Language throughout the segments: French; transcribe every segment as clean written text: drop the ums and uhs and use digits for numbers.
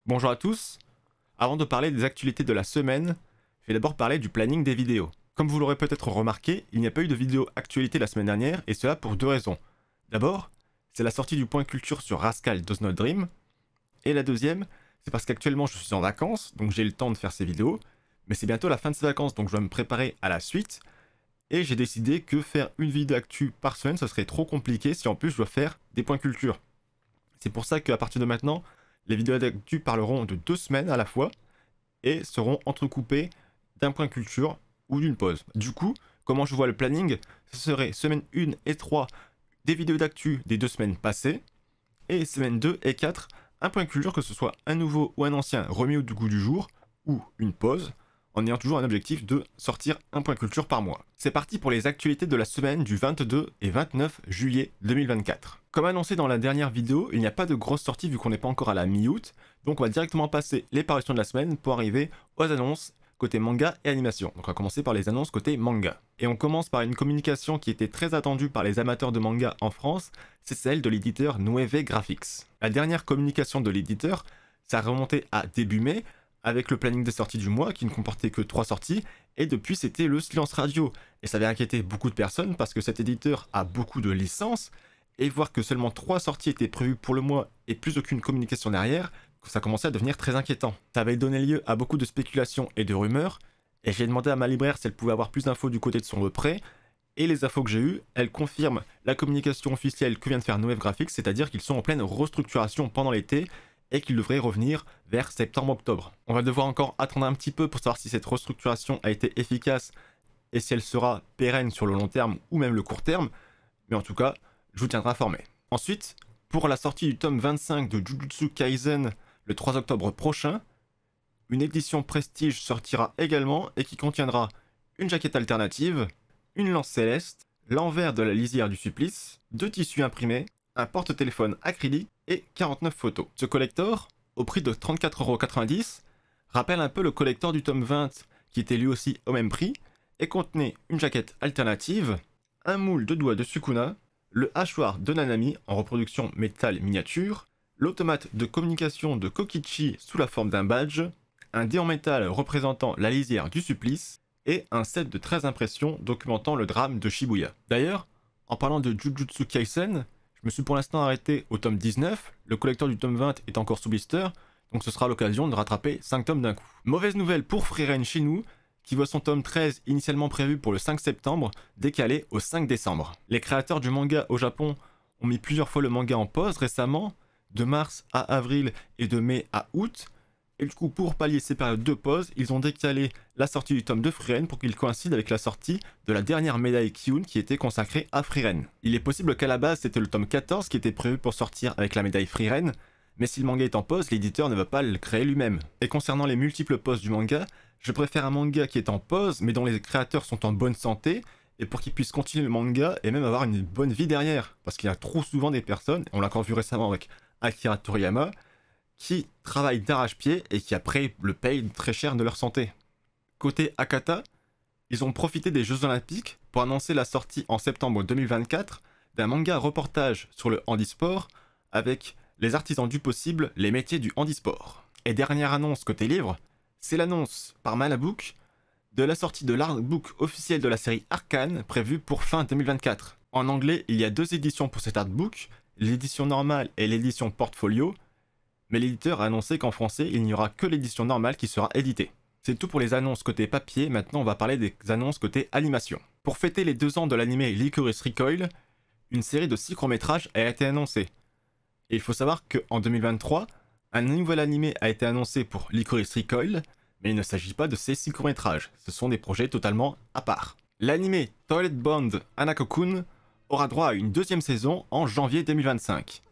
Bonjour à tous. Avant de parler des actualités de la semaine, je vais d'abord parler du planning des vidéos. Comme vous l'aurez peut-être remarqué, il n'y a pas eu de vidéo actualité la semaine dernière, et cela pour deux raisons. D'abord, c'est la sortie du point culture sur Rascal Does Not Dream, et la deuxième, c'est parce qu'actuellement je suis en vacances, donc j'ai le temps de faire ces vidéos, mais c'est bientôt la fin de ces vacances, donc je dois me préparer à la suite, et j'ai décidé que faire une vidéo actu par semaine, ce serait trop compliqué si en plus je dois faire des points culture. C'est pour ça qu'à partir de maintenant, les vidéos d'actu parleront de 2 semaines à la fois et seront entrecoupées d'un point culture ou d'une pause. Du coup, comment je vois le planning, ce serait semaine 1 et 3 des vidéos d'actu des 2 semaines passées et semaine 2 et 4 un point culture, que ce soit un nouveau ou un ancien remis au goût du jour ou une pause, en ayant toujours un objectif de sortir un point culture par mois. C'est parti pour les actualités de la semaine du 22 et 29 juillet 2024. Comme annoncé dans la dernière vidéo, il n'y a pas de grosse sortie vu qu'on n'est pas encore à la mi-août, donc on va directement passer les parutions de la semaine pour arriver aux annonces côté manga et animation. Donc on va commencer par les annonces côté manga. Et on commence par une communication qui était très attendue par les amateurs de manga en France, c'est celle de l'éditeur Nueve Graphics. La dernière communication de l'éditeur, ça a remonté à début mai, avec le planning des sorties du mois qui ne comportait que 3 sorties, et depuis c'était le silence radio. Et ça avait inquiété beaucoup de personnes parce que cet éditeur a beaucoup de licences, et voir que seulement 3 sorties étaient prévues pour le mois et plus aucune communication derrière, ça commençait à devenir très inquiétant. Ça avait donné lieu à beaucoup de spéculations et de rumeurs, et j'ai demandé à ma libraire si elle pouvait avoir plus d'infos du côté de son reprêt, et les infos que j'ai eues, elles confirment la communication officielle que vient de faire Nueve Graphics, c'est-à-dire qu'ils sont en pleine restructuration pendant l'été, et qu'il devrait revenir vers septembre-octobre. On va devoir encore attendre un petit peu pour savoir si cette restructuration a été efficace et si elle sera pérenne sur le long terme ou même le court terme, mais en tout cas, je vous tiendrai informé. Ensuite, pour la sortie du tome 25 de Jujutsu Kaisen le 3 octobre prochain, une édition prestige sortira également et qui contiendra une jaquette alternative, une lance céleste, l'envers de la lisière du supplice, 2 tissus imprimés, un porte-téléphone acrylique et 49 photos. Ce collector, au prix de 34,90 €, rappelle un peu le collector du tome 20 qui était lui aussi au même prix et contenait une jaquette alternative, un moule de doigts de Sukuna, le hachoir de Nanami en reproduction métal miniature, l'automate de communication de Kokichi sous la forme d'un badge, un dé en métal représentant la lisière du supplice et un set de 13 impressions documentant le drame de Shibuya. D'ailleurs, en parlant de Jujutsu Kaisen, je me suis pour l'instant arrêté au tome 19, le collecteur du tome 20 est encore sous blister, donc ce sera l'occasion de rattraper 5 tomes d'un coup. Mauvaise nouvelle pour Frieren chez nous, qui voit son tome 13 initialement prévu pour le 5 septembre, décalé au 5 décembre. Les créateurs du manga au Japon ont mis plusieurs fois le manga en pause récemment, de mars à avril et de mai à août, et du coup pour pallier ces périodes de pause, ils ont décalé la sortie du tome de Frieren pour qu'il coïncide avec la sortie de la dernière médaille Kyun qui était consacrée à Frieren. Il est possible qu'à la base c'était le tome 14 qui était prévu pour sortir avec la médaille Frieren, mais si le manga est en pause, l'éditeur ne va pas le créer lui-même. Et concernant les multiples pauses du manga, je préfère un manga qui est en pause mais dont les créateurs sont en bonne santé, et pour qu'ils puissent continuer le manga et même avoir une bonne vie derrière. Parce qu'il y a trop souvent des personnes, on l'a encore vu récemment avec Akira Toriyama, qui travaillent d'arrache-pied et qui après le payent très cher de leur santé. Côté Akata, ils ont profité des Jeux Olympiques pour annoncer la sortie en septembre 2024 d'un manga reportage sur le handisport avec les artisans du possible, les métiers du handisport. Et dernière annonce côté livre, c'est l'annonce par Manabook de la sortie de l'artbook officiel de la série Arcane prévue pour fin 2024. En anglais, il y a 2 éditions pour cet artbook, l'édition normale et l'édition portfolio, mais l'éditeur a annoncé qu'en français, il n'y aura que l'édition normale qui sera éditée. C'est tout pour les annonces côté papier, maintenant on va parler des annonces côté animation. Pour fêter les 2 ans de l'anime Lycoris Recoil, une série de 6 courts-métrages a été annoncée. Et il faut savoir qu'en 2023, un nouvel anime a été annoncé pour Lycoris Recoil, mais il ne s'agit pas de ces 6 courts-métrages, ce sont des projets totalement à part. L'anime Toilet Bond Hanako-kun aura droit à une 2e saison en janvier 2025.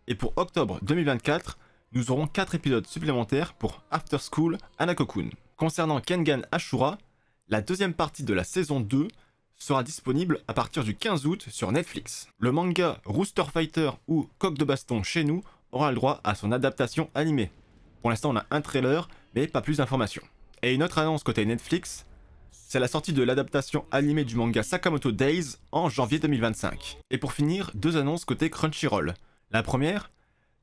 Et pour octobre 2024, nous aurons 4 épisodes supplémentaires pour After School Hanako-kun. Concernant Kengan Ashura, la 2e partie de la saison 2 sera disponible à partir du 15 août sur Netflix. Le manga Rooster Fighter ou Coq de Baston chez nous aura le droit à son adaptation animée. Pour l'instant on a un trailer, mais pas plus d'informations. Et une autre annonce côté Netflix, c'est la sortie de l'adaptation animée du manga Sakamoto Days en janvier 2025. Et pour finir, 2 annonces côté Crunchyroll. La première,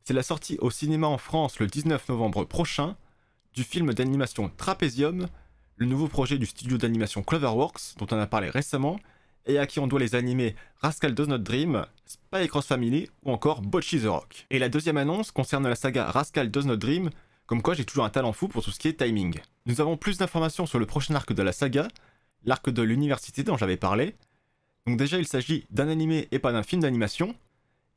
c'est la sortie au cinéma en France le 19 novembre prochain du film d'animation Trapézium, le nouveau projet du studio d'animation Cloverworks dont on a parlé récemment et à qui on doit les animés Rascal Does Not Dream, Spy Cross Family ou encore Bocchi the Rock. Et la deuxième annonce concerne la saga Rascal Does Not Dream, comme quoi j'ai toujours un talent fou pour tout ce qui est timing. Nous avons plus d'informations sur le prochain arc de la saga, l'arc de l'université dont j'avais parlé. Donc déjà il s'agit d'un animé et pas d'un film d'animation.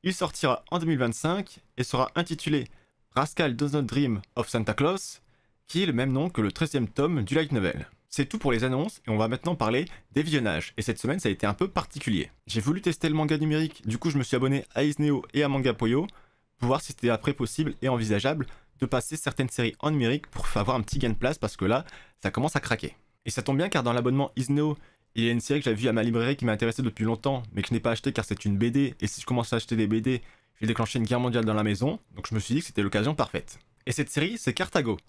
Il sortira en 2025 et sera intitulé Rascal Does Not Dream of Santa Claus, qui est le même nom que le 13e tome du light novel. C'est tout pour les annonces et on va maintenant parler des visionnages. Et cette semaine ça a été un peu particulier. J'ai voulu tester le manga numérique, du coup je me suis abonné à Isneo et à Manga Poyo pour voir si c'était après possible et envisageable de passer certaines séries en numérique pour avoir un petit gain de place parce que là ça commence à craquer. Et ça tombe bien car dans l'abonnement Isneo, il y a une série que j'avais vue à ma librairie qui m'intéressait depuis longtemps mais que je n'ai pas acheté car c'est une BD et si je commence à acheter des BD, je vais déclencher une guerre mondiale dans la maison, donc je me suis dit que c'était l'occasion parfaite. Et cette série c'est Cartago.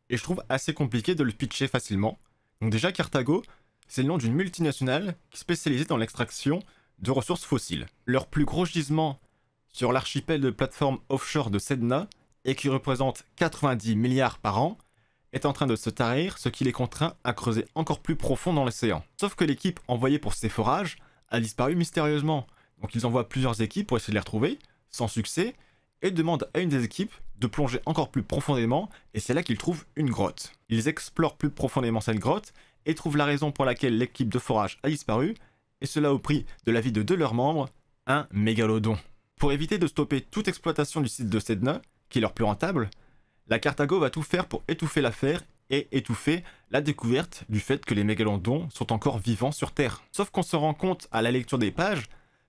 Et je trouve assez compliqué de le pitcher facilement. Donc déjà Cartago, c'est le nom d'une multinationale qui est spécialisée dans l'extraction de ressources fossiles. Leur plus gros gisement sur l'archipel de plateformes offshore de Sedna, et qui représente 90 milliards par an, est en train de se tarir, ce qui les contraint à creuser encore plus profond dans l'océan. Sauf que l'équipe envoyée pour ces forages a disparu mystérieusement. Donc ils envoient plusieurs équipes pour essayer de les retrouver, sans succès, et demandent à une des équipes de plonger encore plus profondément, et c'est là qu'ils trouvent une grotte. Ils explorent plus profondément cette grotte, et trouvent la raison pour laquelle l'équipe de forage a disparu, et cela au prix de la vie de deux de leurs membres, un mégalodon. Pour éviter de stopper toute exploitation du site de Sedna, qui est leur plus rentable, la Cartago va tout faire pour étouffer l'affaire et étouffer la découverte du fait que les mégalodons sont encore vivants sur Terre. Sauf qu'on se rend compte à la lecture des pages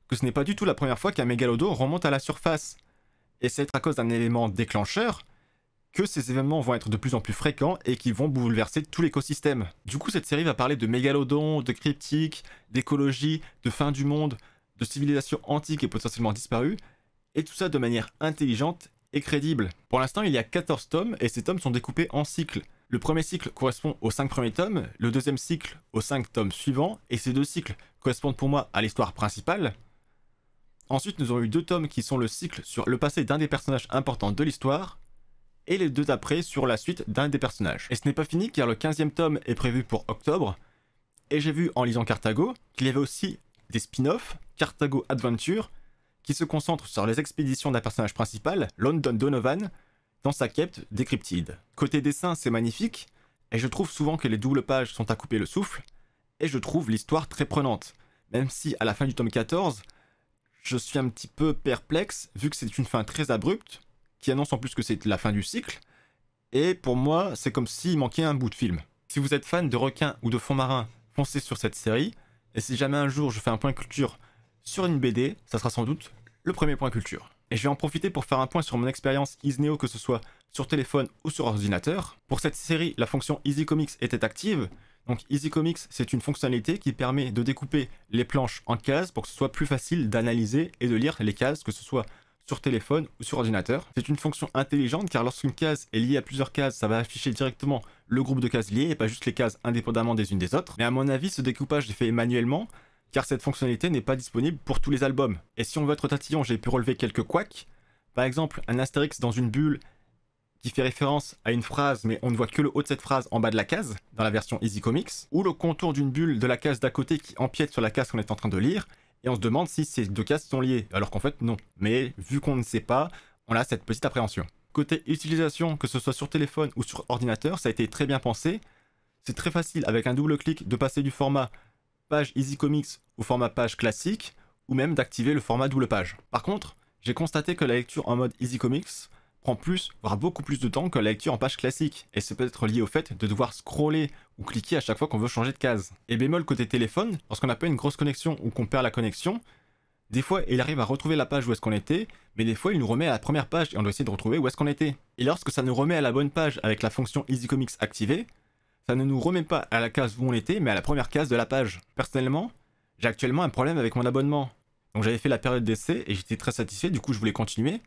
que ce n'est pas du tout la première fois qu'un mégalodon remonte à la surface. Et c'est à cause d'un élément déclencheur que ces événements vont être de plus en plus fréquents et qui vont bouleverser tout l'écosystème. Du coup, cette série va parler de mégalodons, de cryptiques, d'écologie, de fin du monde, de civilisations antiques et potentiellement disparues, et tout ça de manière intelligente et crédible. Pour l'instant, il y a 14 tomes et ces tomes sont découpés en cycles. Le premier cycle correspond aux 5 premiers tomes, le deuxième cycle aux 5 tomes suivants, et ces deux cycles correspondent pour moi à l'histoire principale. Ensuite, nous avons eu 2 tomes qui sont le cycle sur le passé d'un des personnages importants de l'histoire, et les 2 d'après sur la suite d'un des personnages. Et ce n'est pas fini car le 15e tome est prévu pour octobre, et j'ai vu en lisant Cartago qu'il y avait aussi des spin-offs, Cartago Adventure, qui se concentrent sur les expéditions d'un personnage principal, London Donovan, dans sa quête des cryptides. Côté dessin, c'est magnifique, et je trouve souvent que les doubles pages sont à couper le souffle, et je trouve l'histoire très prenante, même si à la fin du tome 14, je suis un petit peu perplexe, vu que c'est une fin très abrupte, qui annonce en plus que c'est la fin du cycle, et pour moi, c'est comme s'il manquait un bout de film. Si vous êtes fan de requins ou de fonds marins, foncez sur cette série, et si jamais un jour je fais un point culture sur une BD, ça sera sans doute le premier point culture. Et je vais en profiter pour faire un point sur mon expérience Isneo, que ce soit sur téléphone ou sur ordinateur. Pour cette série, la fonction Easy Comics était active. Donc Easy Comics, c'est une fonctionnalité qui permet de découper les planches en cases pour que ce soit plus facile d'analyser et de lire les cases, que ce soit sur téléphone ou sur ordinateur. C'est une fonction intelligente car lorsqu'une case est liée à plusieurs cases, ça va afficher directement le groupe de cases liées et pas juste les cases indépendamment des unes des autres. Mais à mon avis, ce découpage est fait manuellement car cette fonctionnalité n'est pas disponible pour tous les albums. Et si on veut être tatillon, j'ai pu relever quelques couacs. Par exemple, un astérix dans une bulle qui fait référence à une phrase mais on ne voit que le haut de cette phrase en bas de la case, dans la version Easy Comics, ou le contour d'une bulle de la case d'à côté qui empiète sur la case qu'on est en train de lire, et on se demande si ces deux cases sont liées, alors qu'en fait non. Mais vu qu'on ne sait pas, on a cette petite appréhension. Côté utilisation, que ce soit sur téléphone ou sur ordinateur, ça a été très bien pensé. C'est très facile avec un double clic de passer du format page Easy Comics au format page classique, ou même d'activer le format double page. Par contre, j'ai constaté que la lecture en mode Easy Comics prend plus, voire beaucoup plus de temps que la lecture en page classique, et c'est peut-être lié au fait de devoir scroller ou cliquer à chaque fois qu'on veut changer de case. Et bémol côté téléphone, lorsqu'on n'a pas une grosse connexion ou qu'on perd la connexion, des fois il arrive à retrouver la page où est-ce qu'on était, mais des fois il nous remet à la première page et on doit essayer de retrouver où est-ce qu'on était. Et lorsque ça nous remet à la bonne page avec la fonction Easy Comics activée, ça ne nous remet pas à la case où on était, mais à la première case de la page. Personnellement, j'ai actuellement un problème avec mon abonnement. Donc j'avais fait la période d'essai et j'étais très satisfait, du coup je voulais continuer.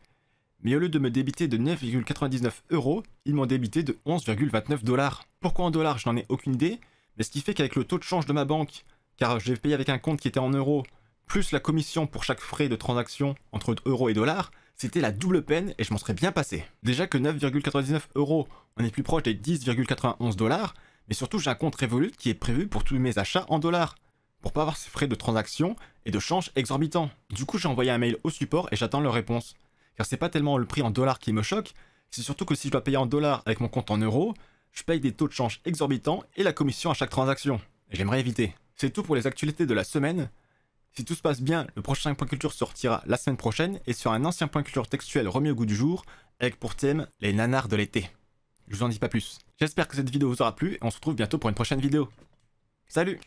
Mais au lieu de me débiter de 9,99 €, ils m'ont débité de 11,29 $. Pourquoi en dollars, je n'en ai aucune idée, mais ce qui fait qu'avec le taux de change de ma banque, car j'ai payé avec un compte qui était en euros, plus la commission pour chaque frais de transaction entre euros et dollars, C'était la double peine et je m'en serais bien passé. Déjà que 9,99 €, on est plus proche des 10,91 $, mais surtout j'ai un compte Revolut qui est prévu pour tous mes achats en dollars, pour pas avoir ces frais de transaction et de change exorbitants. Du coup j'ai envoyé un mail au support et j'attends leur réponse. Car c'est pas tellement le prix en dollars qui me choque, c'est surtout que si je dois payer en dollars avec mon compte en euros, je paye des taux de change exorbitants et la commission à chaque transaction. Et j'aimerais éviter. C'est tout pour les actualités de la semaine. Si tout se passe bien, le prochain point culture sortira la semaine prochaine et sur un ancien point culture textuel remis au goût du jour, avec pour thème les nanars de l'été. Je vous en dis pas plus. J'espère que cette vidéo vous aura plu et on se retrouve bientôt pour une prochaine vidéo. Salut!